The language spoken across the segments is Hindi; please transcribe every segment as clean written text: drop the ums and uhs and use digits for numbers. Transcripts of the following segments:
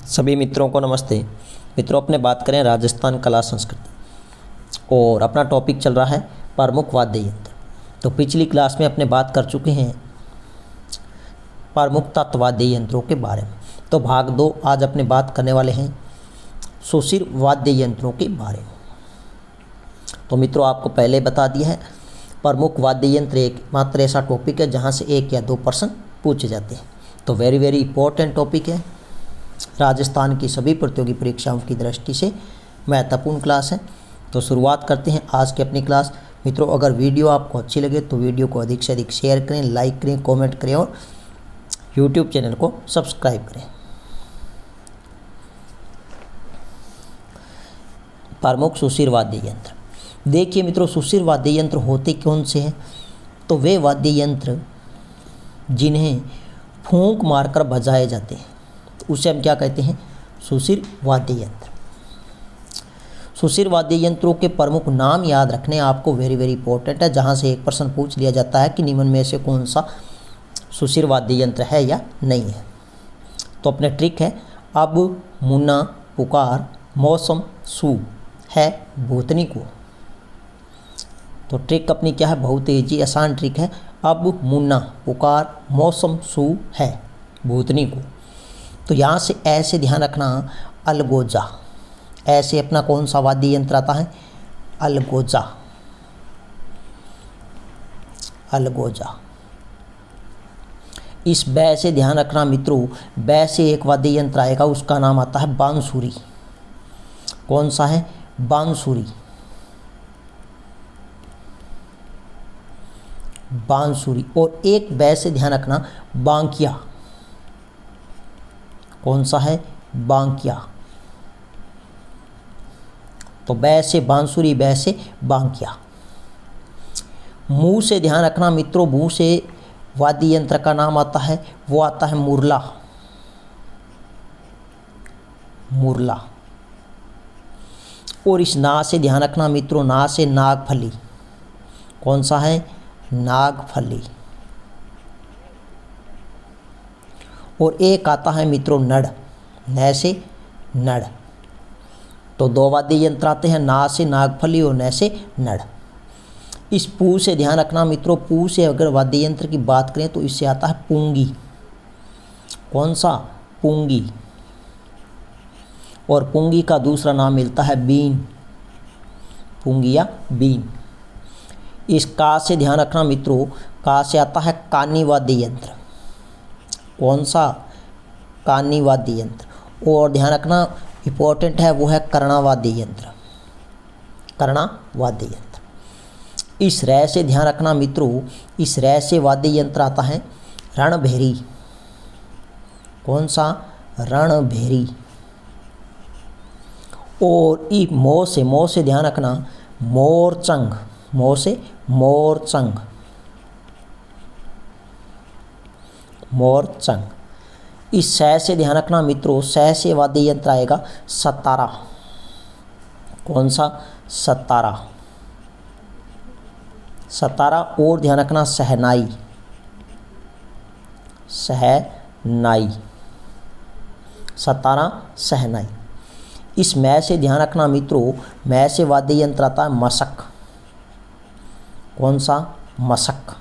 सभी मित्रों को नमस्ते। मित्रों, अपने बात करें राजस्थान कला संस्कृति और अपना टॉपिक चल रहा है प्रमुख वाद्य यंत्र। तो पिछली क्लास में अपने बात कर चुके हैं प्रमुख तत्वाद्य यंत्रों के बारे में। तो भाग 2 आज अपने बात करने वाले हैं सुशिर वाद्य यंत्रों के बारे में। तो मित्रों, आपको पहले बता दिया है प्रमुख वाद्य यंत्र एकमात्र ऐसा टॉपिक है जहाँ से 1 या 2 प्रश्न पूछे जाते हैं। तो वेरी इंपॉर्टेंट टॉपिक है, राजस्थान की सभी प्रतियोगी परीक्षाओं की दृष्टि से महत्वपूर्ण क्लास है। तो शुरुआत करते हैं आज की अपनी क्लास। मित्रों, अगर वीडियो आपको अच्छी लगे तो वीडियो को अधिक से अधिक शेयर करें, लाइक करें, कमेंट करें और यूट्यूब चैनल को सब्सक्राइब करें। प्रमुख सुशिर वाद्य यंत्र। देखिए मित्रों, सुशिर वाद्य यंत्र होते कौन से हैं? तो वे वाद्य यंत्र जिन्हें फूंक मारकर बजाए जाते हैं उसे हम क्या कहते हैं? सुशिर वाद्य यंत्र। सुशिर वाद्य यंत्रों के प्रमुख नाम याद रखने आपको वेरी इंपॉर्टेंट है, जहाँ से 1 प्रश्न पूछ लिया जाता है कि निम्न में से कौन सा सुशिर वाद्य यंत्र है या नहीं है। तो अपने ट्रिक है अब, मुन्ना, पुकार, मौसम, सू है भूतनी को। तो ट्रिक अपनी क्या है? बहुत ईजी आसान ट्रिक है। अब, मुन्ना, पुकार, मौसम, सू है भूतनी को। तो यहाँ से ऐसे ध्यान रखना, अलगोजा। ऐसे अपना कौन सा वाद्य यंत्र आता है? अलगोजा। अलगोजा। इस बै से ध्यान रखना मित्रों, बै से एक वाद्य यंत्र आएगा, उसका नाम आता है बांसुरी। कौन सा है? बांसुरी। बांसुरी। और एक बै से ध्यान रखना, बांकिया। कौन सा है? बांकिया। तो बै से बांसुरी, बै से बांकिया। मुंह से ध्यान रखना मित्रों, मुंह से वाद्य यंत्र का नाम आता है, वो आता है मुरला। मुरला। और इस ना से ध्यान रखना मित्रों, ना से नागफली। कौन सा है? नागफली। और एक आता है मित्रों नड़। न से नड़। तो 2 वाद्य यंत्र आते हैं, ना से नागफली और न से नड़। इस पू से ध्यान रखना मित्रों, पू से अगर वाद्य यंत्र की बात करें तो इससे आता है पुंगी। कौन सा? पुंगी। और पुंगी का दूसरा नाम मिलता है बीन। पुंगी या बीन। इस का से ध्यान रखना मित्रों, का से आता है कानी वाद्य यंत्र। कौन सा? कानी वाद्य यंत्र। और ध्यान रखना इंपॉर्टेंट है, वो है कर्णा वाद्य यंत्र। कर्णा वाद्य यंत्र। इस रै से ध्यान रखना मित्रों, इस रै से वाद्य यंत्र आता है रणभेरी। कौन सा? रणभेरी। और ई मो से ध्यान रखना, मोरचंग। मो से मोरचंग। मोरचंग। इस सै से ध्यान रखना मित्रों, सै से वाद्य यंत्र आएगा सतारा। कौन सा? सतारा। सतारा। और ध्यान रखना सहनाई। सहनाई। सतारा, सहनाई। इस मै से ध्यान रखना मित्रों, मै से वाद्य यंत्र आता है मशक। कौन सा? मशक।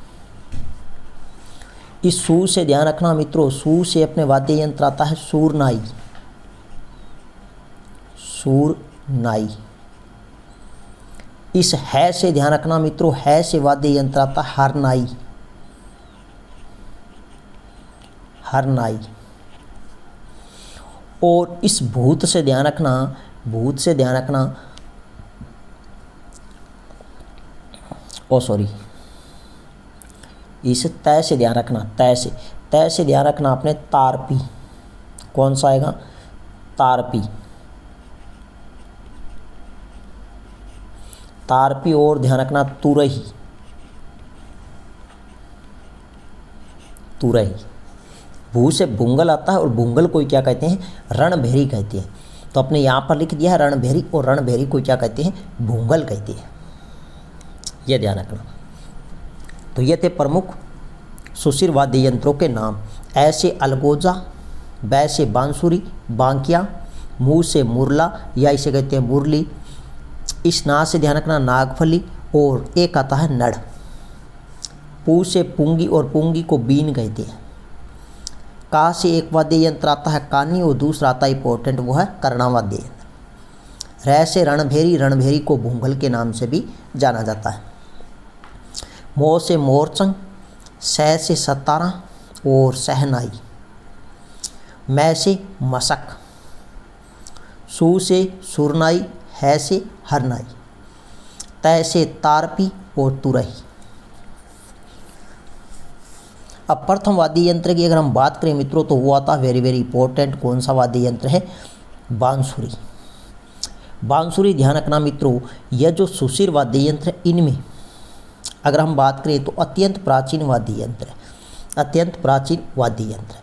इस सू से ध्यान रखना मित्रों, सू से अपने वाद्य यंत्र आता है सूरनाई। सूरनाई। इस है से ध्यान रखना मित्रों, है से वाद्य यंत्र आता है हरनाई। हरनाई। और इस भूत से ध्यान रखना, भूत से ध्यान रखना, इस तय से ध्यान रखना, तय से ध्यान रखना अपने तारपी। कौन सा आएगा? तारपी। तारपी। और ध्यान रखना तुरही। तुरही। भू से भूंगल आता है और भूंगल को क्या कहते हैं? रणभेरी कहते हैं। तो अपने यहाँ पर लिख दिया है रणभेरी, और रणभेरी को क्या कहते हैं? भूंगल कहते हैं। यह ध्यान रखना। तो ये थे प्रमुख सुशिर वाद्य यंत्रों के नाम। ऐसे अलगोजा, बै से बांसुरी, बांकिया, मुँह से मुरला या इसे कहते हैं मुरली, इस ना से ध्यान रखना नागफली, और एक आता है नड़। पू से पुंगी, और पुंगी को बीन कहते हैं। का से एक वाद्य यंत्र आता है कानी, और दूसरा आता है इंपॉर्टेंट, वो है कर्णा वाद्य यंत्र। रै से रणभेरी, रणभेरी को भूंगल के नाम से भी जाना जाता है। मो से मोरचंग, सह से सतारा और सहनाई। मै से मशक, सू से सुरनाई, है से हरनाई। तय से तारपी और तुरही। अब प्रथम वाद्य यंत्र की अगर हम बात करें मित्रों तो वो आता है वेरी वेरी इंपॉर्टेंट, कौन सा वाद्य यंत्र है, बांसुरी। बांसुरी ध्यान रखना मित्रों, यह जो सुशिर वाद्य यंत्र है इनमें अगर हम बात करें तो अत्यंत प्राचीन वाद्य यंत्र है, अत्यंत प्राचीन वाद्य यंत्र है।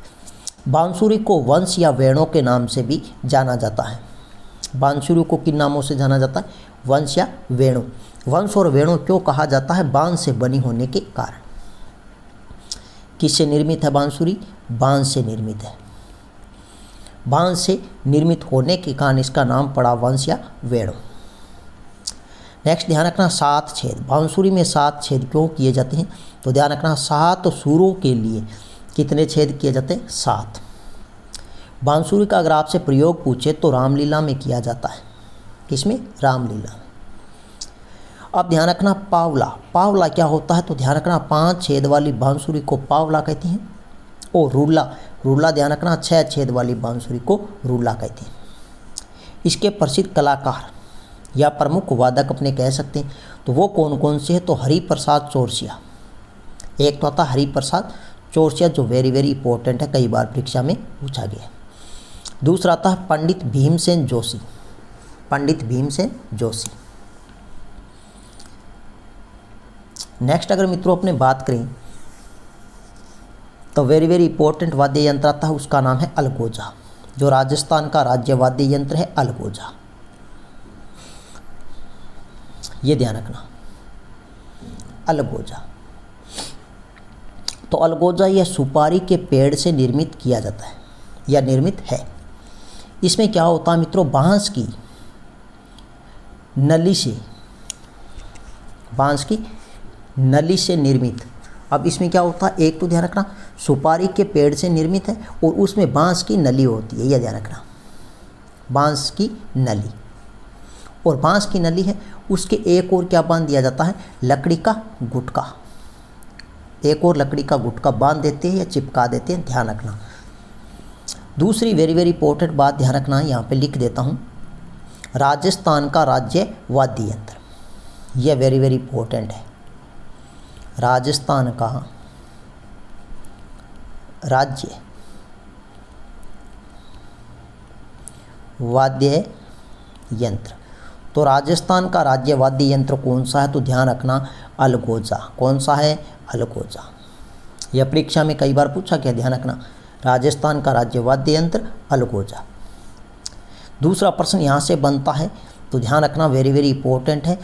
बांसुरी को वंश या वेणों के नाम से भी जाना जाता है। बांसुरी को किन नामों से जाना जाता है, वंश या वेणु। वंश और वेणु क्यों कहा जाता है, बांस से बनी होने के कारण। किससे निर्मित है बांसुरी, बांस से निर्मित है। बांस से निर्मित होने के कारण इसका नाम पड़ा वंश या वेणु। नेक्स्ट ध्यान रखना 7 छेद। बांसुरी में 7 छेद क्यों किए जाते हैं, तो ध्यान रखना 7 सुरों के लिए कितने छेद किए जाते हैं, 7। बांसुरी का अगर आपसे प्रयोग पूछे तो रामलीला में किया जाता है। किसमें, रामलीला में। अब ध्यान रखना पावला, पावला क्या होता है, तो ध्यान रखना 5 छेद वाली बांसुरी को पावला कहते हैं। और रूला, रूला ध्यान रखना 6 छेद वाली बांसुरी को रूला कहते हैं। इसके प्रसिद्ध कलाकार या प्रमुख वादक अपने कह सकते हैं, तो वो कौन कौन से हैं, तो हरिप्रसाद चौरसिया। एक तो आता हरिप्रसाद चौरसिया जो वेरी वेरी इंपॉर्टेंट है, कई बार परीक्षा में पूछा गया है। दूसरा आता है पंडित भीमसेन जोशी, पंडित भीमसेन जोशी। नेक्स्ट अगर मित्रों अपने बात करें तो वेरी वेरी इंपॉर्टेंट वाद्य यंत्र आता है, उसका नाम है अलगोजा, जो राजस्थान का राज्य वाद्य यंत्र है अलगोजा। ये ध्यान रखना अलगोजा। तो अलगोजा यह सुपारी के पेड़ से निर्मित किया जाता है या निर्मित है। इसमें क्या होता है मित्रों, बांस की नली से, बांस की नली से निर्मित। अब इसमें क्या होता है, एक तो ध्यान रखना सुपारी के पेड़ से निर्मित है और उसमें बांस की नली होती है, यह ध्यान रखना बांस की नली। और बांस की नली है, उसके एक और क्या बांध दिया जाता है, लकड़ी का गुटका। एक और लकड़ी का गुटका बांध देते हैं या चिपका देते हैं, ध्यान रखना। दूसरी वेरी वेरी इंपॉर्टेंट बात ध्यान रखना है, यहाँ पे लिख देता हूँ, राजस्थान का राज्य वाद्य यंत्र, यह वेरी वेरी इंपॉर्टेंट है। राजस्थान का राज्य वाद्य यंत्र, तो राजस्थान का राज्य वाद्य यंत्र कौन सा है, तो ध्यान रखना अलगोजा। कौन सा है, अलगोजा। यह परीक्षा में कई बार पूछा गया, ध्यान रखना राजस्थान का राज्य वाद्य यंत्र अलगोजा। दूसरा प्रश्न यहाँ से बनता है, तो ध्यान रखना वेरी वेरी इंपॉर्टेंट है,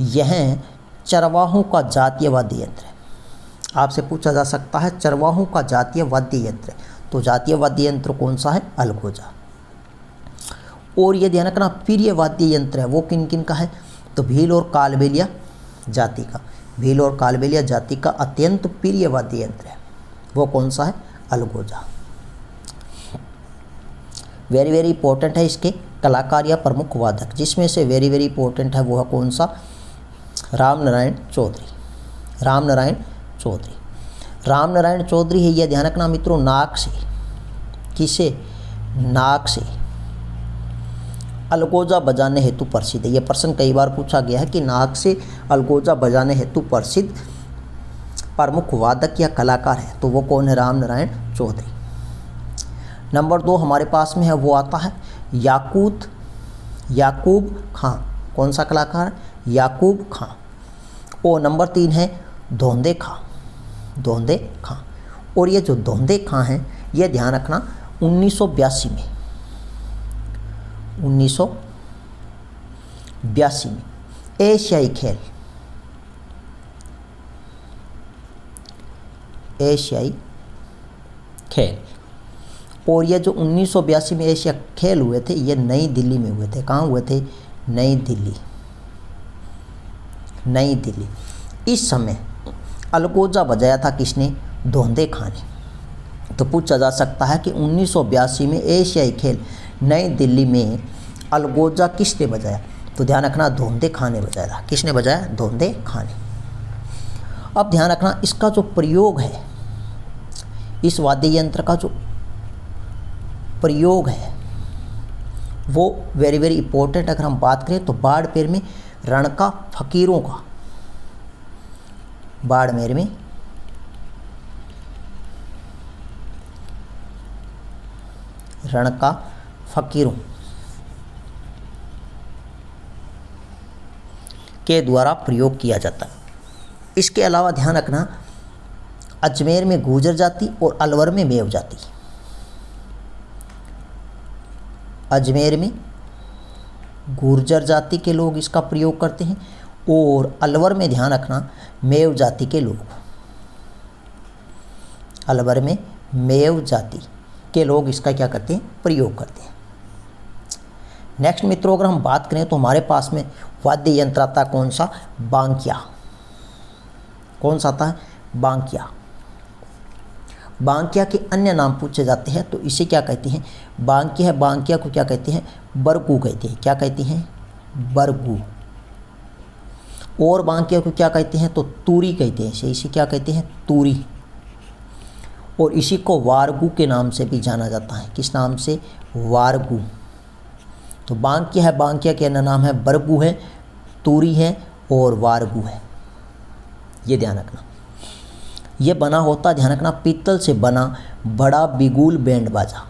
यह चरवाहों का जातीय वाद्य यंत्र है। आपसे पूछा जा सकता है चरवाहों का जातीय वाद्य यंत्र, तो जातीय वाद्य यंत्र कौन सा है, अलगोजा। और ये ध्यान रखना प्रिय वाद्य यंत्र है वो किन किन का है, तो भील और कालबेलिया जाति का, भील और कालबेलिया जाति का अत्यंत प्रिय वाद्य यंत्र है, वो कौन सा है, अलगोजा। वेरी वेरी इंपॉर्टेंट है इसके कलाकार या प्रमुख वादक, जिसमें से वेरी वेरी इंपॉर्टेंट है वो है कौन सा, रामनारायण चौधरी। रामनारायण चौधरी, रामनारायण चौधरी है, यह ध्यान रखना मित्रों नाक से, किसे, नाक से अलगोजा बजाने हेतु प्रसिद्ध है। यह प्रश्न कई बार पूछा गया है कि नाक से अलगोजा बजाने हेतु प्रसिद्ध प्रमुख वादक या कलाकार है, तो वो कौन है, रामनारायण चौधरी। नंबर 2 हमारे पास में है, वो आता है याकूब खां। कौन सा कलाकार, याकूब खां। और नंबर 3 है धोंदे खां, धोंदे खां। और ये जो धोंदे खां हैं, ये ध्यान रखना 1982 में, 1982 में एशियाई खेल, एशियाई खेल और ये जो 1982 में एशिया खेल हुए थे ये नई दिल्ली में हुए थे। कहाँ हुए थे? नई दिल्ली। नई दिल्ली। इस समय अलगोजा बजाया था किसने? धोंदे खां ने। तो पूछा जा सकता है कि 1982 में एशियाई खेल नई दिल्ली में अलगोजा किसने बजाया? तो ध्यान रखना धोंदे खां ने बजाया था। किसने बजाया? धोंदे खां ने। अब ध्यान रखना इसका जो प्रयोग है, इस वाद्य यंत्र का जो प्रयोग है वो वेरी वेरी इंपॉर्टेंट। अगर हम बात करें तो बाड़मेर में रणका फकीरों का, बाड़मेर में रणका फकीरों के द्वारा प्रयोग किया जाता है। इसके अलावा ध्यान रखना अजमेर में गुर्जर जाति और अलवर में मेव जाति। अजमेर में गुर्जर जाति के लोग इसका प्रयोग करते हैं और अलवर में ध्यान रखना मेव जाति के लोग, अलवर में मेव जाति के लोग इसका क्या करते हैं? प्रयोग करते हैं। नेक्स्ट मित्रों अगर हम बात करें तो हमारे पास में वाद्य यंत्र आता है कौन सा? बांकिया। कौन सा आता है? बांकिया। बांकिया के अन्य नाम पूछे जाते हैं तो इसे क्या कहते हैं? बांकिया है, बांकिया को क्या कहते हैं? बरगू कहते हैं। क्या कहते हैं? बरगू। और बांकिया को क्या कहते हैं? तो तूरी कहते हैं। इसे क्या कहते हैं? तूरी। और इसी को वारगू के नाम से भी जाना जाता है। किस नाम से? वारगू। तो बांकिया है, बांकिया के अन्य नाम है बरगू है, तूरी है और वारगू है। ये ध्यान रखना। ये बना होता, ध्यान रखना, पीतल से बना बड़ा बिगुल बैंड बाजा।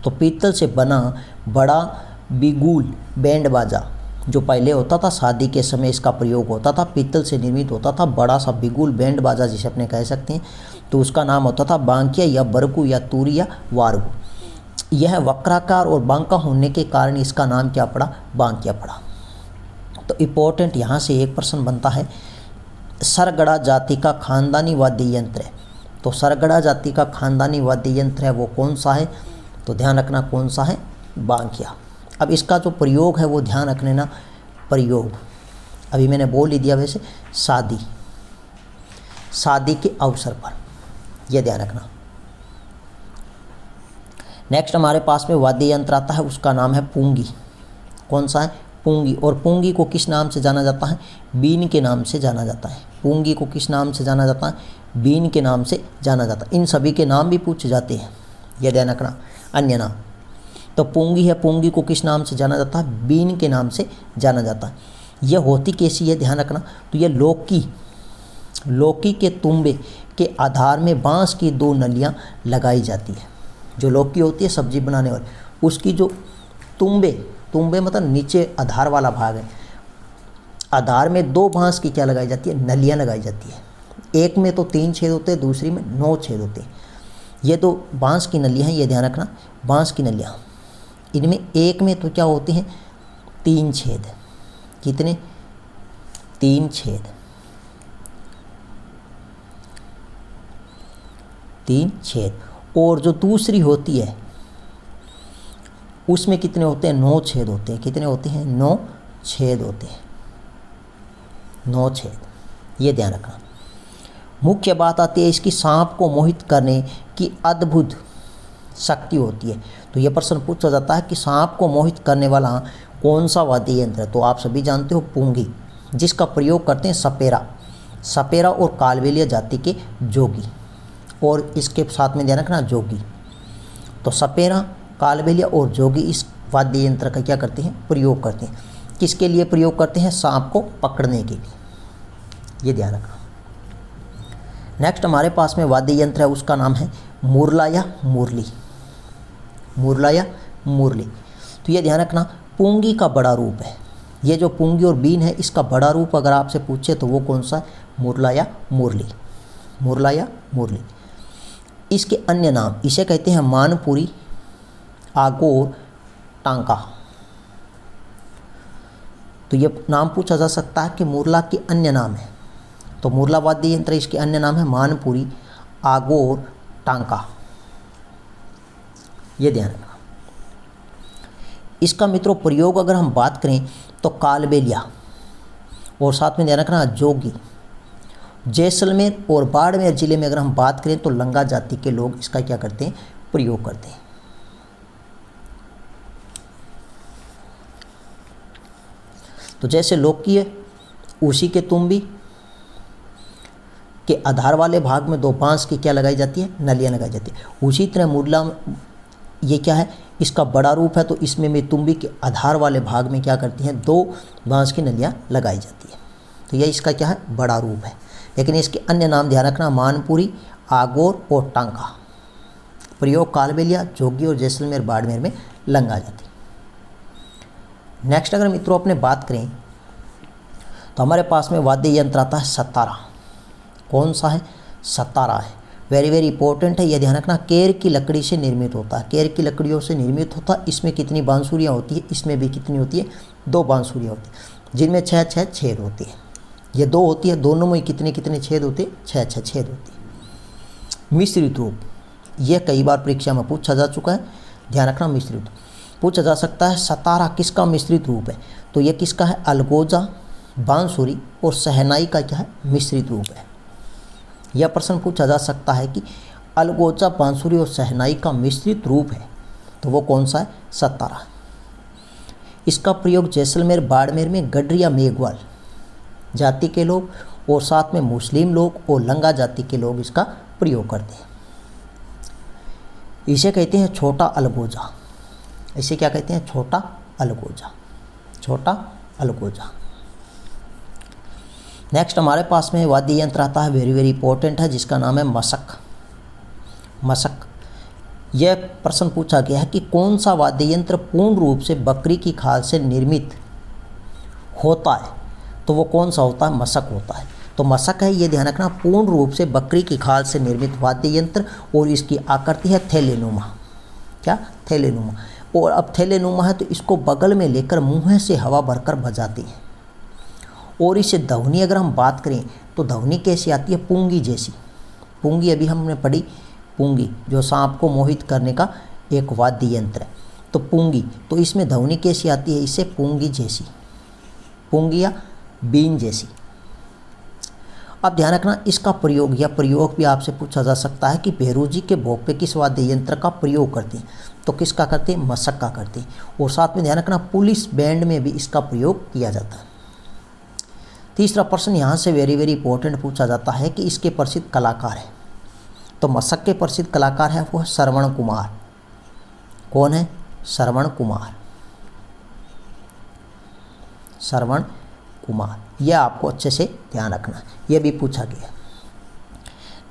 तो पीतल से बना बड़ा बिगुल बैंड बाजा जो पहले होता था, शादी के समय इसका प्रयोग होता था, पीतल से निर्मित होता था, बड़ा सा बिगुल बैंड बाजा जिसे अपने कह सकते हैं, तो उसका नाम होता था बांकिया या बरगू या तूरी या वारगू। यह वक्राकार और बांका होने के कारण इसका नाम क्या पड़ा? बांकिया पड़ा। तो इम्पोर्टेंट यहाँ से एक प्रश्न बनता है, सरगड़ा जाति का खानदानी वाद्य यंत्र है। तो सरगड़ा जाति का खानदानी वाद्य यंत्र है वो कौन सा है? तो ध्यान रखना कौन सा है? बांकिया। अब इसका जो प्रयोग है वो ध्यान रख लेना, प्रयोग अभी मैंने बोल ही दिया, वैसे शादी के अवसर पर, यह ध्यान रखना। नेक्स्ट हमारे पास में वाद्य यंत्र आता है, उसका नाम है पूंगी। कौन सा है? पूंगी। और पूंगी को किस नाम से जाना जाता है? बीन के नाम से जाना जाता है। पूंगी को किस नाम से जाना जाता है? बीन के नाम से जाना जाता है। इन सभी के नाम भी पूछे जाते हैं, यह ध्यान रखना, अन्य नाम। तो पूंगी है, पूंगी को किस नाम से जाना जाता है? बीन के नाम से जाना जाता है। यह होती कैसी है? ध्यान रखना, तो यह लौकी के तुम्बे के आधार में बांस की 2 नलियाँ लगाई जाती है। जो लौकी होती है सब्जी बनाने वाली, उसकी जो तुम्बे मतलब नीचे आधार वाला भाग है, आधार में 2 बांस की क्या लगाई जाती है? नलियाँ लगाई जाती है। एक में तो 3 छेद होते हैं, दूसरी में 9 छेद होते हैं। ये 2 बांस की नलियाँ हैं, ये ध्यान रखना, बांस की नलियाँ। इनमें एक में तो क्या होते हैं? 3 छेद। कितने? 3 छेद। 3 छेद। और जो दूसरी होती है उसमें कितने होते हैं? 9 छेद होते हैं। कितने होते हैं? 9 छेद होते हैं। 9 छेद, ये ध्यान रखना। मुख्य बात आती है इसकी सांप को मोहित करने की अद्भुत शक्ति होती है। तो यह प्रश्न पूछा जाता है कि सांप को मोहित करने वाला कौन सा वाद्य यंत्र है? तो आप सभी जानते हो पूंगी, जिसका प्रयोग करते हैं सपेरा और कालबेलिया जाति के जोगी। और इसके साथ में ध्यान रखना जोगी। तो सपेरा, कालबेलिया और जोगी इस वाद्य यंत्र का क्या करते हैं? प्रयोग करते हैं। किसके लिए प्रयोग करते हैं? सांप को पकड़ने के लिए, ये ध्यान रखना। नेक्स्ट हमारे पास में वाद्य यंत्र है, उसका नाम है मुरला या मुरली। मुरला या मुरली। तो ये ध्यान रखना पूंगी का बड़ा रूप है। ये जो पूंगी और बीन है इसका बड़ा रूप अगर आपसे पूछे तो वो कौन सा? मुरला या मुरली। मुरला या मुरली। इसके अन्य नाम, इसे कहते हैं मानपुरी, आगोर, टांका। तो ये नाम पूछा जा सकता है कि मुरला के अन्य नाम है। तो मुरला वाद्य यंत्र, इसके अन्य नाम है मानपुरी, आगोर, टांका। ये ध्यान रखना। इसका मित्रों प्रयोग अगर हम बात करें तो कालबेलिया और साथ में ध्यान रखना जोगी, जैसलमेर और बाड़मेर जिले में अगर हम बात करें तो लंगा जाति के लोग इसका क्या करते हैं, प्रयोग करते हैं। तो जैसे लोकीय उसी के तुम्बी के आधार वाले भाग में 2 बांस की क्या लगाई जाती है, नलियाँ लगाई जाती है। उसी तरह मुरला ये क्या है, इसका बड़ा रूप है, तो इसमें भी तुम्बी के आधार वाले भाग में क्या करती हैं, 2 बांस की नलियाँ लगाई जाती है। तो यह इसका क्या है, बड़ा रूप है। लेकिन इसके अन्य नाम ध्यान रखना, मानपुरी, आगोर और टांका। प्रयोग कालबेलिया, जोगी और जैसलमेर बाड़मेर में लंगा जाती। नेक्स्ट अगर मित्रों अपने बात करें तो हमारे पास में वाद्य यंत्र आता है सतारा। कौन सा है, सतारा है। वेरी वेरी इंपॉर्टेंट है, यह ध्यान रखना। केर की लकड़ी से निर्मित होता है, केर की लकड़ियों से निर्मित होता है। इसमें कितनी बांसुरियाँ होती है, इसमें भी कितनी होती है, 2 बांसुरियाँ होती है, जिनमें 6 छेद होती है। ये 2 होती है, दोनों में कितने कितने छेद होते हैं, 6 छेद होती है। मिश्रित रूप, यह कई बार परीक्षा में पूछा जा चुका है, ध्यान रखना। मिश्रित रूप पूछा जा सकता है, सतारा किसका मिश्रित रूप है, तो यह किसका है, अलगोजा, बांसुरी और शहनाई का क्या है, मिश्रित रूप है। यह प्रश्न पूछा जा सकता है कि अलगोजा, बांसुरी और शहनाई का मिश्रित रूप है, तो वो कौन सा है, सतारा। इसका प्रयोग जैसलमेर बाड़मेर में गडरिया मेघवाल जाति के लोग और साथ में मुस्लिम लोग और लंगा जाति के लोग इसका प्रयोग करते हैं। इसे कहते हैं छोटा अलगोजा। इसे क्या कहते हैं, छोटा अलगोजा, छोटा अलगोजा। नेक्स्ट हमारे पास में वाद्य यंत्र आता है, वेरी वेरी इंपॉर्टेंट है, जिसका नाम है मशक। मशक, यह प्रश्न पूछा गया है कि कौन सा वाद्य यंत्र पूर्ण रूप से बकरी की खाल से निर्मित होता है, तो वो कौन सा होता है, मशक होता है। तो मशक है, ये ध्यान रखना, पूर्ण रूप से बकरी की खाल से निर्मित वाद्य यंत्र, और इसकी आकृति है थैलेनुमा। क्या, थैलेनुमा। और अब थैलेनुमा है तो इसको बगल में लेकर मुँह से हवा भरकर बजाती है। और इसे ध्वनि अगर हम बात करें तो ध्वनि कैसी आती है, पूंगी जैसी। पूंगी अभी हमने पढ़ी, पूंगी जो सांप को मोहित करने का एक वाद्य यंत्र है, तो पूंगी, तो इसमें ध्वनि कैसी आती है, इसे पूंगी जैसी, पूंगी या बीन जैसी। अब ध्यान रखना, इसका प्रयोग या प्रयोग भी आपसे पूछा जा सकता है कि भेरूजी के भोग पे किस वाद्य यंत्र का प्रयोग करते हैं, तो किसका करते हैं, मशक का करते हैं। और साथ में ध्यान रखना, पुलिस बैंड में भी इसका प्रयोग किया जाता है। तीसरा प्रश्न यहाँ से वेरी वेरी इंपॉर्टेंट पूछा जाता है कि इसके प्रसिद्ध कलाकार हैं, तो मशक के प्रसिद्ध कलाकार है वो है श्रवण कुमार। कौन है, श्रवण कुमार, श्रवण कुमार। यह आपको अच्छे से ध्यान रखना, यह भी पूछा गया।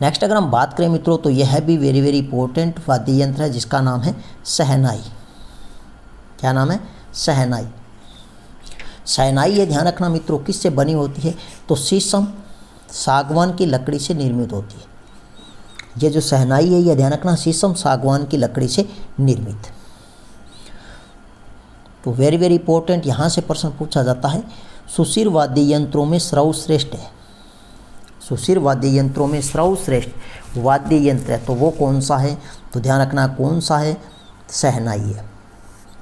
नेक्स्ट अगर हम बात करें मित्रों तो यह भी वेरी वेरी इंपॉर्टेंट वाद्य यंत्र है, जिसका नाम है शहनाई। क्या नाम है, शहनाई। शहनाई, ये ध्यान रखना मित्रों, किससे बनी होती है, तो शीशम, सागवान की लकड़ी से निर्मित होती है। ये जो शहनाई है, यह ध्यान रखना, शीशम, सागवान की लकड़ी से निर्मित। तो वेरी वेरी इंपॉर्टेंट, यहाँ से प्रश्न पूछा जाता है, सुशिर वाद्य यंत्रों में सर्वश्रेष्ठ है। सुशिर वाद्य यंत्रों में सर्वश्रेष्ठ वाद्य यंत्र है, तो वो कौन सा है, तो ध्यान रखना कौन सा है, शहनाई है।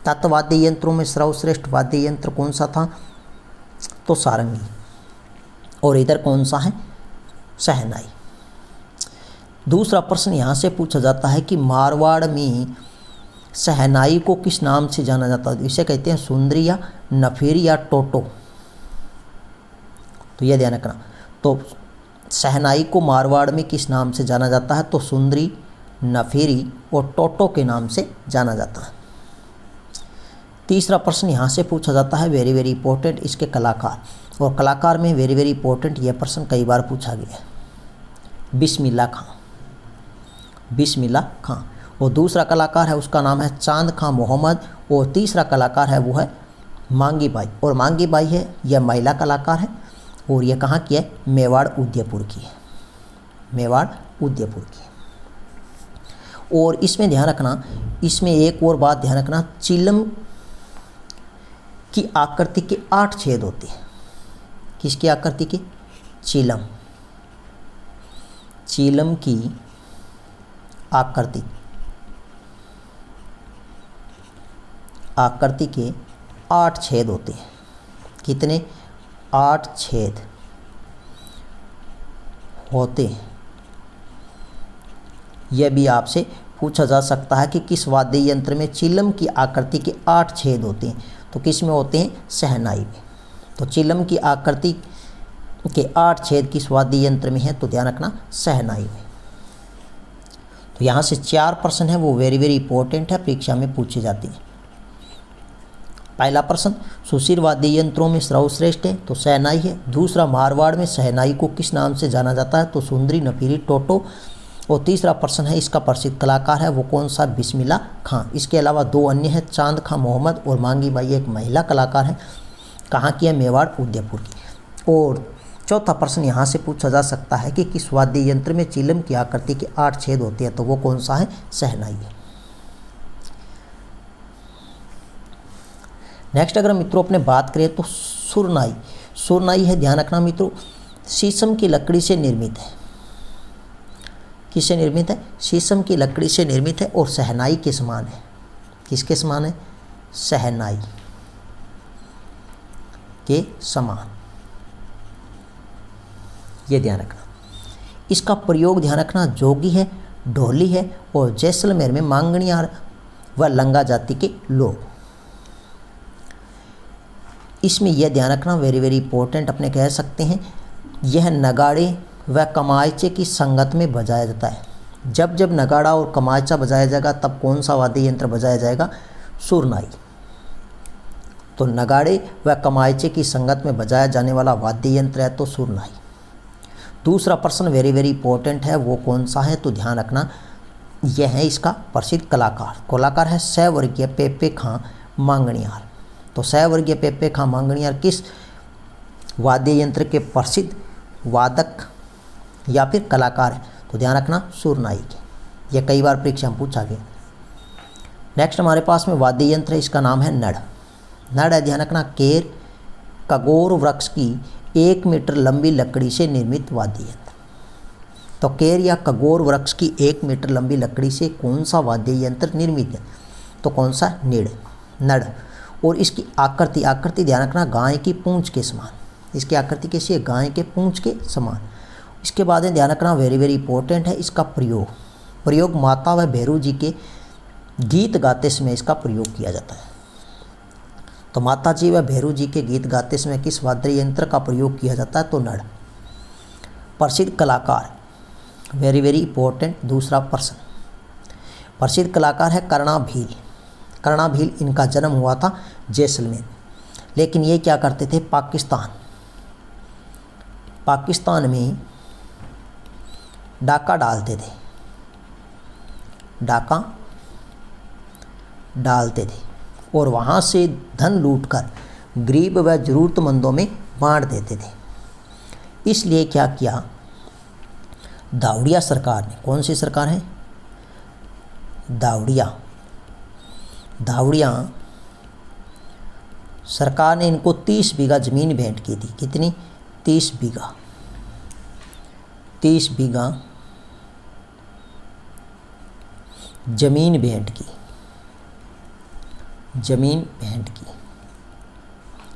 तत्वाद्य यंत्रों में सर्वश्रेष्ठ वाद्य यंत्र कौन सा था, तो सारंगी। और इधर कौन सा है, शहनाई। दूसरा प्रश्न यहाँ से पूछा जाता है कि मारवाड़ में शहनाई को किस नाम से जाना जाता है, इसे कहते हैं सुंदरी या नफीरी या टोटो। तो यह ध्यान रखना, तो शहनाई को मारवाड़ में किस नाम से जाना जाता है, तो सुंदरी, नफीरी और टोटो के नाम से जाना जाता है। तीसरा प्रश्न यहाँ से पूछा जाता है, वेरी वेरी इंपॉर्टेंट, इसके कलाकार। और कलाकार में वेरी वेरी इंपॉर्टेंट यह प्रश्न कई बार पूछा गया है, बिस्मिल्लाह खां, बिस्मिल्लाह खां। और दूसरा कलाकार है उसका नाम है चांद खां मोहम्मद, और तीसरा कलाकार है वो है मांगी बाई। और मांगी बाई है यह महिला कलाकार है, और यह कहाँ की है, मेवाड़ उदयपुर की है, मेवाड़ उदयपुर की है। और इसमें ध्यान रखना, इसमें एक और बात ध्यान रखना, चिलम की आकृति के 8 छेद होते हैं। किसकी आकृति के, चिलम, चिलम की आकृति आकृति के 8 छेद होते हैं। कितने? 8 छेद होते हैं। यह भी आपसे पूछा जा सकता है कि किस वाद्य यंत्र में चिलम की आकृति के 8 छेद होते हैं? तो किस में होते हैं? शहनाई में। तो चिलम की आकृति के 8 छेद किस वाद्य यंत्र में है? तो ध्यान रखना, शहनाई में। तो यहाँ से 4 प्रश्न है, वो वेरी वेरी इंपॉर्टेंट है, परीक्षा में पूछे जाते हैं। पहला प्रश्न, सुशिर वाद्य यंत्रों में सर्वश्रेष्ठ है? तो शहनाई है। दूसरा, मारवाड़ में शहनाई को किस नाम से जाना जाता है? तो सुंदरी, नफीरी, टोटो। और तीसरा प्रश्न है, इसका प्रसिद्ध कलाकार है वो कौन सा? बिस्मिल्ला खां। इसके अलावा 2 अन्य हैं, चांद खां मोहम्मद और मांगी बाई एक महिला कलाकार है। कहाँ की है? मेवाड़, उदयपुर की। और चौथा प्रश्न यहाँ से पूछा जा सकता है कि किस वाद्य यंत्र में चिलम की आकृति के 8 छेद होते हैं? तो वो कौन सा है? शहनाई है। नेक्स्ट अगर मित्रों अपने बात करें तो सुरनाई। सुरनाई है, ध्यान रखना मित्रों, शीशम की लकड़ी से निर्मित है। किससे निर्मित है? शीशम की लकड़ी से निर्मित है और शहनाई के समान है। किसके समान है? शहनाई के समान। ये ध्यान रखना। इसका प्रयोग ध्यान रखना जोगी है, ढोली है और जैसलमेर में मांगणियार व लंगा जाति के लोग। इसमें यह ध्यान रखना, वेरी वेरी इंपॉर्टेंट अपने कह सकते हैं, यह नगाड़े व कमायचे की संगत में बजाया जाता है। जब जब नगाड़ा और कमायचा बजाया जाएगा तब कौन सा वाद्य यंत्र बजाया जाएगा? सुरनाई। तो नगाड़े व कमायचे की संगत में बजाया जाने वाला वाद्य यंत्र है तो सुरनाई। दूसरा प्रश्न वेरी वेरी इंपॉर्टेंट है, वो कौन सा है? तो ध्यान रखना, यह है इसका प्रसिद्ध कलाकार। कलाकार है सवर्गीय पेपे खां मांगणियार। तो सवर्गीय पेपे खां मांगणियार किस वाद्य यंत्र के प्रसिद्ध वादक या फिर कलाकार है? तो ध्यान रखना, सुरनाई के। यह कई बार परीक्षा में पूछा गया। नेक्स्ट हमारे पास में वाद्य यंत्र है, इसका नाम है नड़। नड़ है, ध्यान रखना, केर कगोर वृक्ष की 1 मीटर लंबी लकड़ी से निर्मित वाद्य यंत्र। तो केर या कगोर वृक्ष की 1 मीटर लंबी लकड़ी से कौन सा वाद्य यंत्र निर्मित है? तो कौन सा? नड़। और इसकी आकृति ध्यान रखना, गाय की पूंछ के समान। इसकी आकृति कैसी है? गाय के पूंछ के समान। इसके बाद ध्यान रखना, वेरी वेरी इंपॉर्टेंट है, इसका प्रयोग माता व भैरू जी के गीत गाते समय इसका प्रयोग किया जाता है। तो माता जी व भैरू जी के गीत गाते समय किस वाद्य यंत्र का प्रयोग किया जाता है? तो नड़। प्रसिद्ध कलाकार, वेरी वेरी इंपॉर्टेंट दूसरा प्रश्न, प्रसिद्ध कलाकार है कर्णा भील। कर्णा भील, इनका जन्म हुआ था जैसलमेर, लेकिन ये क्या करते थे? पाकिस्तान में डाका डालते थे और वहाँ से धन लूटकर गरीब व ज़रूरतमंदों में बांट देते थे। इसलिए क्या किया दावड़िया सरकार ने? कौन सी सरकार है? दावड़िया सरकार ने इनको 30 बीघा ज़मीन भेंट की थी। कितनी? 30 बीघा ज़मीन भेंट की।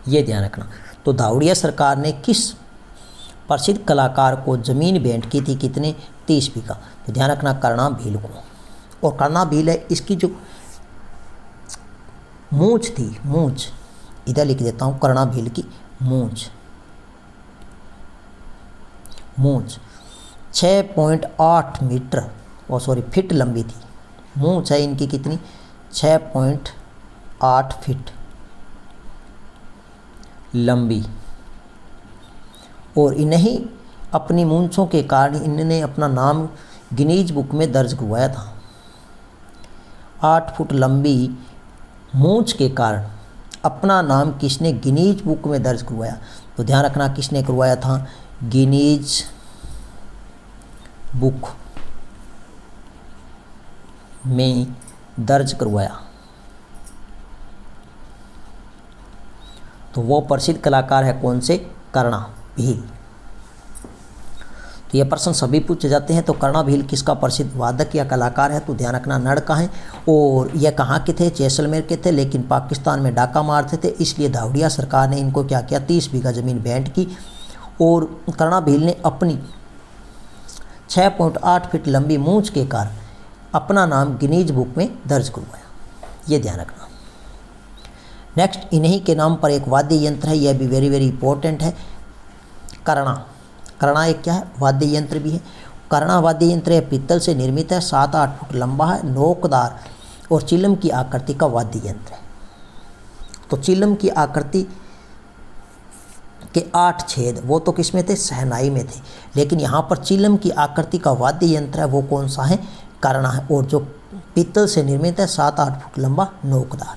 ये ध्यान रखना। तो दावड़िया सरकार ने किस प्रसिद्ध कलाकार को ज़मीन भेंट की थी? कितने? 30 बीघा। तो ध्यान रखना, कर्णा भील को। और कर्णा भील है, इसकी जो मूंछ थी, इधर लिख देता हूँ, कर्णा भील की मूंछ 6.8 फीट लंबी थी। मूंछ है इनकी कितनी? 6.8 फीट लंबी। और इन्हीं अपनी मूंछों के कारण इन्होंने अपना नाम गिनीज बुक में दर्ज करवाया था। 8 फुट लंबी मूंछ के कारण अपना नाम किसने गिनीज बुक में दर्ज करवाया? तो ध्यान रखना, किसने करवाया था? गिनीज बुक में दर्ज करवाया। तो वो प्रसिद्ध कलाकार है कौन से? कर्णा भील। तो ये प्रश्न सभी पूछे जाते हैं। तो कर्णा भील किसका प्रसिद्ध वादक या कलाकार है? तो ध्यान रखना नड़ का है। और यह कहाँ के थे? जैसलमेर के थे, लेकिन पाकिस्तान में डाका मारते थे, इसलिए धावड़िया सरकार ने इनको क्या किया? 30 बीघा ज़मीन भेंट की। और कर्णा भील ने अपनी 6.8 फीट लंबी मूंछ के कारण अपना नाम गिनीज बुक में दर्ज करवाया। ये ध्यान रखना। नेक्स्ट, इन्हीं के नाम पर एक वाद्य यंत्र है, यह भी वेरी वेरी इंपॉर्टेंट है, कर्णा। कर्णा एक क्या है? वाद्य यंत्र भी है। कर्णा वाद्य यंत्र है, पीतल से निर्मित है, 7-8 फुट लंबा है, नोकदार और चिलम की आकृति का वाद्य यंत्र है। तो चिलम की आकृति के 8 छेद वो तो किस में थे? शहनाई में थे। लेकिन यहाँ पर चिलम की आकृति का वाद्य यंत्र है वो कौन सा है? कर्णा है। और जो पीतल से निर्मित है, 7-8 फुट लंबा, नोकदार।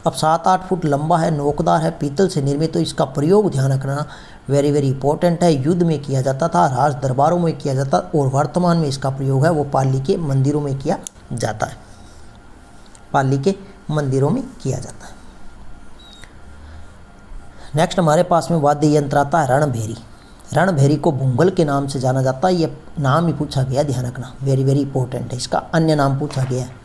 अब 7-8 फुट लंबा है, नोकदार है, पीतल से निर्मित, तो इसका प्रयोग ध्यान रखना वेरी वेरी इंपॉर्टेंट है। युद्ध में किया जाता था, राज दरबारों में किया जाता, और वर्तमान में इसका प्रयोग है वो पाली के मंदिरों में किया जाता है। पाली के मंदिरों में किया जाता है। नेक्स्ट हमारे पास में वाद्य यंत्र आता है रणभेरी। रणभेरी को भूंगल के नाम से जाना जाता है। ये नाम ही पूछा गया, ध्यान रखना, वेरी वेरी इंपॉर्टेंट है। इसका अन्य नाम पूछा गया है।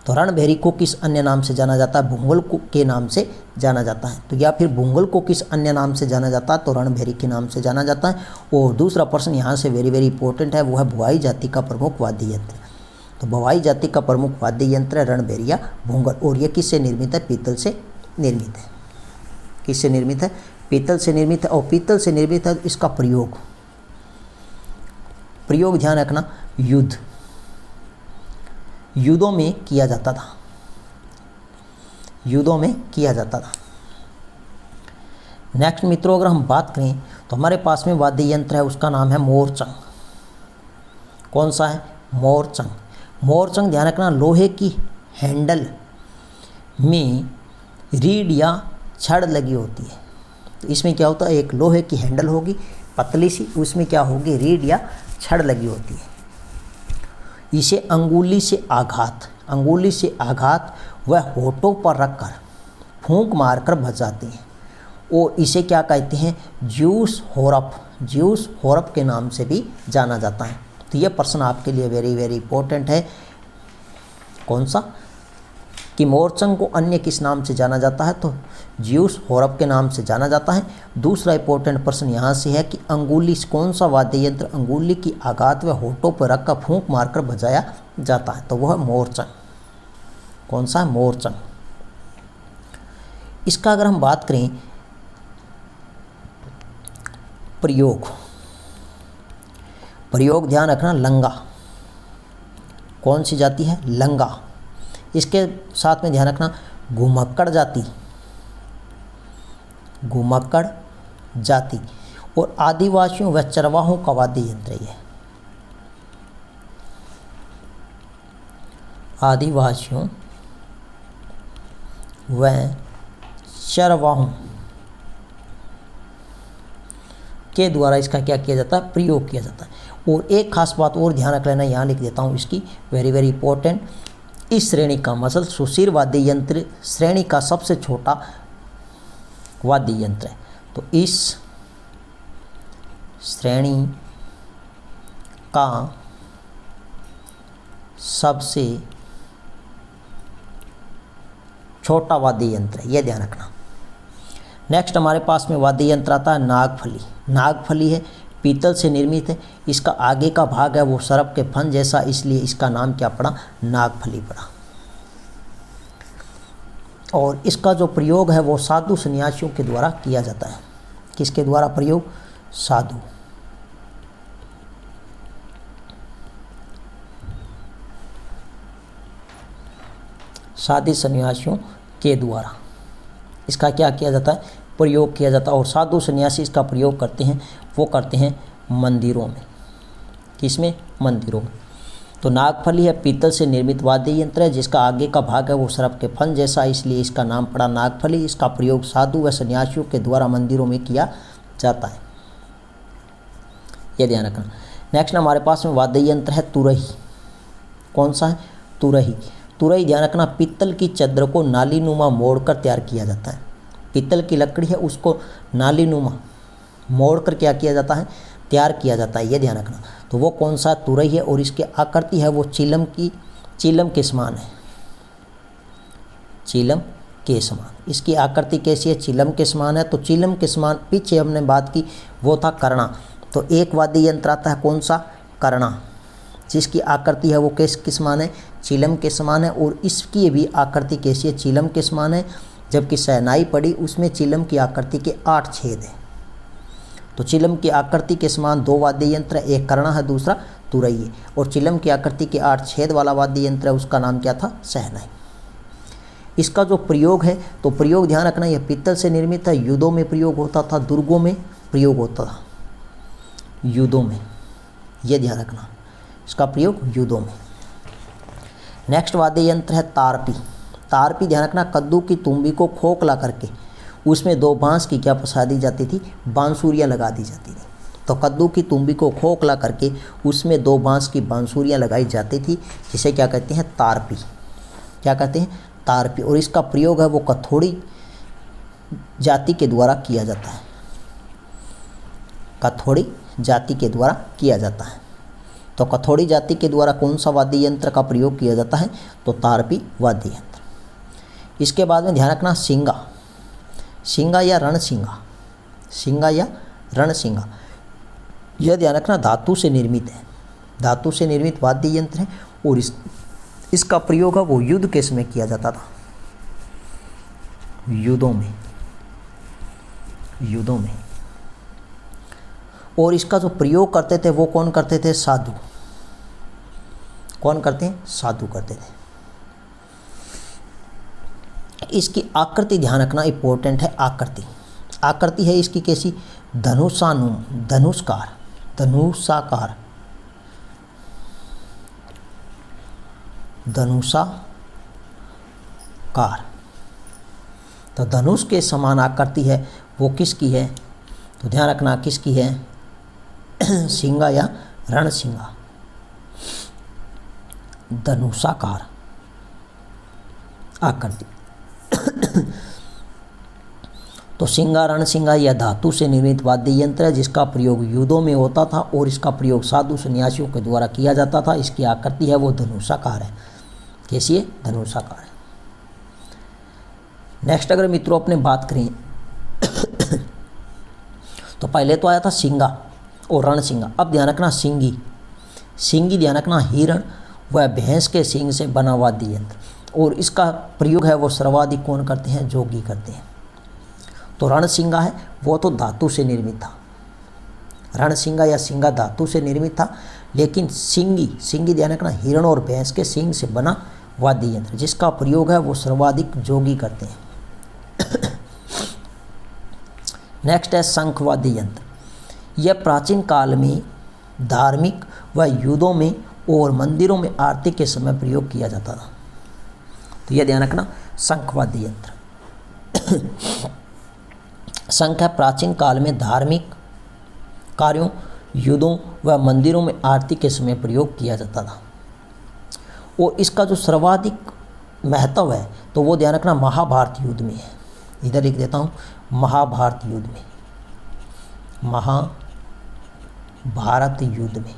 तो रणभेरी को किस अन्य नाम से जाना जाता है? भूंगल के नाम से जाना जाता है। तो या फिर भूंगल को किस अन्य नाम से जाना जाता है? तो रणभेरी के नाम से जाना जाता है। और दूसरा प्रश्न यहाँ से वेरी वेरी इंपॉर्टेंट है, वो है भुआई जाति का प्रमुख वाद्य यंत्र। तो भुआई जाति का प्रमुख वाद्य यंत्र है रणभेरी या भूंगल। और ये किससे निर्मित है? पीतल से निर्मित है। किससे निर्मित है? पीतल से निर्मित है। और पीतल से निर्मित है, इसका प्रयोग ध्यान रखना, युद्धों में किया जाता था। युद्धों में किया जाता था। नेक्स्ट मित्रों, अगर हम बात करें तो हमारे पास में वाद्य यंत्र है, उसका नाम है मोरचंग। कौन सा है? मोरचंग। मोरचंग ध्यान रखना, लोहे की हैंडल में रीढ़ या छड़ लगी होती है। तो इसमें क्या होता है? एक लोहे की हैंडल होगी पतली सी, उसमें क्या होगी? रीढ़ या छड़ लगी होती है। इसे अंगुली से आघात वह होठों पर रखकर फूंक मारकर बजाते हैं। और इसे क्या कहते हैं? ज्यूस होरप के नाम से भी जाना जाता है। तो यह प्रश्न आपके लिए वेरी वेरी इंपॉर्टेंट है। कौन सा? कि मोरचंग को अन्य किस नाम से जाना जाता है? तो ज्यूस होरप के नाम से जाना जाता है। दूसरा इंपॉर्टेंट प्रश्न यहाँ से है कि अंगुली, कौन सा वाद्य यंत्र अंगुली की आघात व होठों पर रखकर फूंक मारकर बजाया जाता है? तो वह मोरचंग। कौन सा? मोरचंग। इसका अगर हम बात करें प्रयोग ध्यान रखना, लंगा। कौन सी जाति है? लंगा। इसके साथ में ध्यान रखना, घुमक्कड़ जाति और आदिवासियों व चरवाहों का वाद्य यंत्र है। आदिवासियों व चरवाहों के द्वारा इसका क्या किया जाता है? प्रयोग किया जाता है। और एक खास बात और ध्यान रख लेना, यहाँ लिख देता हूँ इसकी, वेरी वेरी इंपॉर्टेंट। इस श्रेणी का मतलब सुशिर वाद्य यंत्र श्रेणी का सबसे छोटा वाद्य यंत्र है। तो इस श्रेणी का सबसे छोटा वाद्य यंत्र है, यह ध्यान रखना। नेक्स्ट हमारे पास में वाद्य यंत्र आता है नागफली। नागफली है, पीतल से निर्मित है। इसका आगे का भाग है वो सर्प के फन जैसा, इसलिए इसका नाम क्या पड़ा? नागफली पड़ा। और इसका जो प्रयोग है वो साधु सन्यासियों के द्वारा किया जाता है। किसके द्वारा प्रयोग? साधु सन्यासियों के द्वारा इसका क्या किया जाता है? प्रयोग किया जाता है। और साधु सन्यासी इसका प्रयोग करते हैं, वो करते हैं मंदिरों में। किसमें? मंदिरों में। तो नागफली है, पीतल से निर्मित वाद्य यंत्र है, जिसका आगे का भाग है वो सर्प के फन जैसा, इसलिए इसका नाम पड़ा नागफली। इसका प्रयोग साधु व सन्यासियों के द्वारा मंदिरों में किया जाता है, यह ध्यान रखना। नेक्स्ट हमारे पास में वाद्य यंत्र है तुरही। कौन सा है? तुरही। तुरही ध्यान रखना, पीतल की चद्र को नालीनुमा मोड़कर तैयार किया जाता है। पीतल की लकड़ी है, उसको नालीनुमा मोड़कर क्या किया जाता है? तैयार किया जाता है, ये ध्यान रखना। तो वो कौन सा तुरई है और इसकी आकृति है वो चिलम के समान है, चिलम के समान। इसकी आकृति कैसी है? चिलम के समान है। तो चिलम के समान पीछे हमने बात की वो था कर्णा। तो एक वाद्य यंत्र आता है कौन सा? कर्णा, जिसकी आकृति है वो किस समान है? चिलम के समान है। और इसकी भी आकृति कैसी है? चिलम के समान है। जबकि शहनाई पड़ी उसमें चिलम की आकृति के 8 छेद हैं। तो चिलम की आकृति के समान 2 वाद्य यंत्र, एक कर्णा है दूसरा तुरई है। और चिलम की आकृति के 8 छेद वाला वाद्य यंत्र है उसका नाम क्या था? शहनाई। इसका जो प्रयोग है, तो प्रयोग ध्यान रखना यह पीतल से निर्मित है। युद्धों में प्रयोग होता था, दुर्गों में प्रयोग होता था, युद्धों में, ये ध्यान रखना, इसका प्रयोग युद्धों में। नेक्स्ट वाद्य यंत्र है तारपी। तारपी ध्यान रखना, कद्दू की तुम्बी को खोखला करके उसमें 2 बांस की क्या फंसा दी जाती थी? बांसुरियाँ लगा दी जाती थी। तो कद्दू की तुम्बी को खोखला करके उसमें 2 बांस की बांसुरियाँ लगाई जाती थी, जिसे क्या कहते हैं? तारपी। क्या कहते हैं? तारपी। और इसका प्रयोग है वो कथोड़ी जाति के द्वारा किया जाता है, कथोड़ी जाति के द्वारा किया जाता है। तो कथोड़ी जाति के द्वारा कौन सा वाद्य यंत्र का प्रयोग किया जाता है? तो तारपी वाद्य यंत्र। इसके बाद में ध्यान रखना सिंगा, सिंगा या रणसिंगा, सिंगा या रणसिंगा, यह ध्यान रखना धातु से निर्मित है, धातु से निर्मित वाद्य यंत्र है। और इसका प्रयोग है वो युद्ध के समय किया जाता था, युद्धों में, युद्धों में। और इसका जो प्रयोग करते थे वो कौन करते थे? साधु। कौन करते हैं? साधु करते थे। इसकी आकृति ध्यान रखना इंपॉर्टेंट है। आकृति, आकृति है इसकी कैसी? धनुषानु, धनुषकार, धनुषाकार, धनुषाकार। तो धनुष के समान आकृति है वो किसकी है? तो ध्यान रखना किसकी है? सिंगा या रणसिंगा, धनुषाकार आकृति। तो सिंगा रणसिंगा यह धातु से निर्मित वाद्य यंत्र है जिसका प्रयोग युद्धों में होता था और इसका प्रयोग साधु सन्यासियों के द्वारा किया जाता था। इसकी आकृति है वो धनुषाकार है। कैसी है? धनुषाकार है। नेक्स्ट अगर मित्रों अपने बात करें तो पहले तो आया था सिंगा और रणसिंगा। अब ध्यान रखना सिंगी, सिंगी ध्यान रखना हिरण व भैंस के सींग से बना वाद्य यंत्र। और इसका प्रयोग है वो सर्वाधिक कौन करते हैं? जोगी करते हैं। तो रणसिंगा है वो तो धातु से निर्मित था, रणसिंगा या सिंगा धातु से निर्मित था। लेकिन सिंगी, सिंगी ध्यान रखना हिरण और भैंस के सींग से बना वाद्य यंत्र जिसका प्रयोग है वो सर्वाधिक जोगी करते हैं। नेक्स्ट है शंख वाद्य यंत्र। यह प्राचीन काल में धार्मिक व युद्धों में और मंदिरों में आरती के समय प्रयोग किया जाता था। तो यह ध्यान रखना शंख वाद्य यंत्र। शंख है प्राचीन काल में धार्मिक कार्यों, युद्धों व मंदिरों में आरती के समय प्रयोग किया जाता था। और इसका जो सर्वाधिक महत्व है तो वो ध्यान रखना महाभारत युद्ध में है। इधर लिख देता हूँ, महाभारत युद्ध में, महाभारत युद्ध में।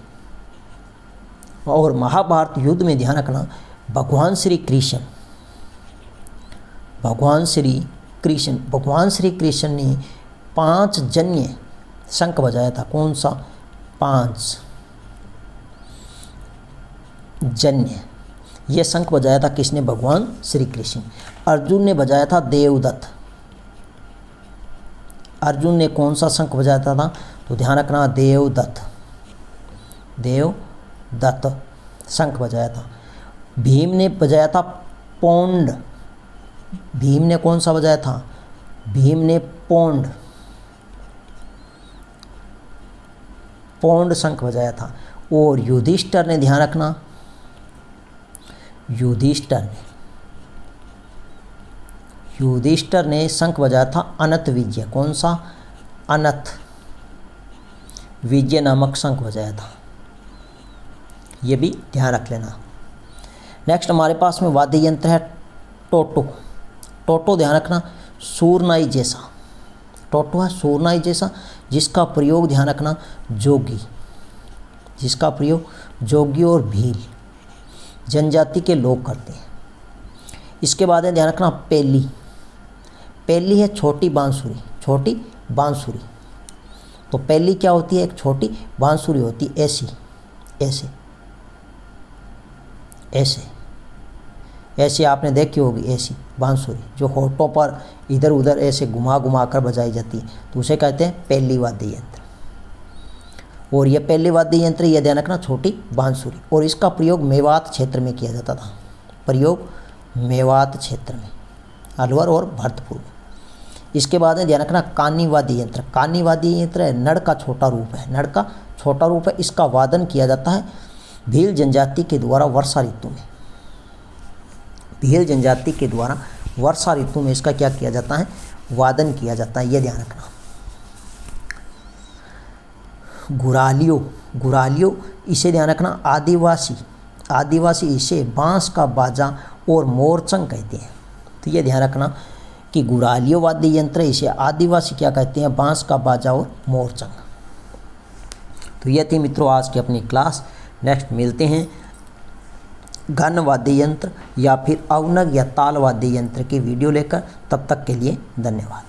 और महाभारत युद्ध में ध्यान रखना भगवान श्री कृष्ण, भगवान श्री कृष्ण ने 5 जन्य शंख बजाया था। कौन सा? 5 जन्य ये शंख बजाया था किसने? भगवान श्री कृष्ण। अर्जुन ने बजाया था देवदत्त। अर्जुन ने कौन सा शंख बजाया था? तो ध्यान रखना देवदत्त, देवदत्त शंख बजाया था। भीम ने बजाया था पौंड। भीम ने कौन सा बजाया था? भीम ने पौंड, पौंड शंख बजाया था। और युधिष्ठिर ने ध्यान रखना, युधिष्ठिर ने शंख बजाया था अनंत विजय। कौन सा? अनंत विजय नामक शंख बजाया था। ये भी ध्यान रख लेना। नेक्स्ट हमारे पास में वाद्य यंत्र है टोटो। टोटो ध्यान रखना सूरनाई जैसा, टोटो है सूरनाई जैसा जिसका प्रयोग ध्यान रखना जोगी, जिसका प्रयोग जोगी और भील जनजाति के लोग करते हैं। इसके बाद है ध्यान रखना पेली। पेली है छोटी बांसुरी, छोटी बांसुरी। तो पेली क्या होती है? एक छोटी बांसुरी होती है, ऐसी ऐसे ऐसे ऐसे आपने देखी होगी, ऐसी बांसुरी जो होठों पर इधर उधर ऐसे घुमा घुमा कर बजाई जाती है, तो उसे कहते हैं पेली वाद्य यंत्र। और यह पेली वाद्य यंत्र, यह ध्यान रखना छोटी बांसुरी, और इसका प्रयोग मेवात क्षेत्र में किया जाता था। प्रयोग मेवात क्षेत्र में, अलवर और भरतपुर में। इसके बाद में ध्यान रखना कानी वाद्य यंत्र। कानी वाद्य यंत्र है नड़ का छोटा रूप है, नड़ का छोटा रूप है। इसका वादन किया जाता है भील जनजाति के द्वारा वर्षा ऋतु में। भील जनजाति के द्वारा वर्षा ऋतु में इसका क्या किया जाता है? वादन किया जाता है, यह ध्यान रखना। गुरालियो, गुरालियो इसे ध्यान रखना आदिवासी, आदिवासी इसे बांस का बाजा और मोरचंग कहते हैं। तो ये ध्यान रखना कि गुरालियो वाद्य यंत्र, इसे आदिवासी क्या कहते हैं? बांस का बाजा और मोरचंग। तो यह थी मित्रों आज की अपनी क्लास। नेक्स्ट मिलते हैं घन वाद्य यंत्र या फिर अवनग या ताल वाद्य यंत्र की वीडियो लेकर। तब तक के लिए धन्यवाद।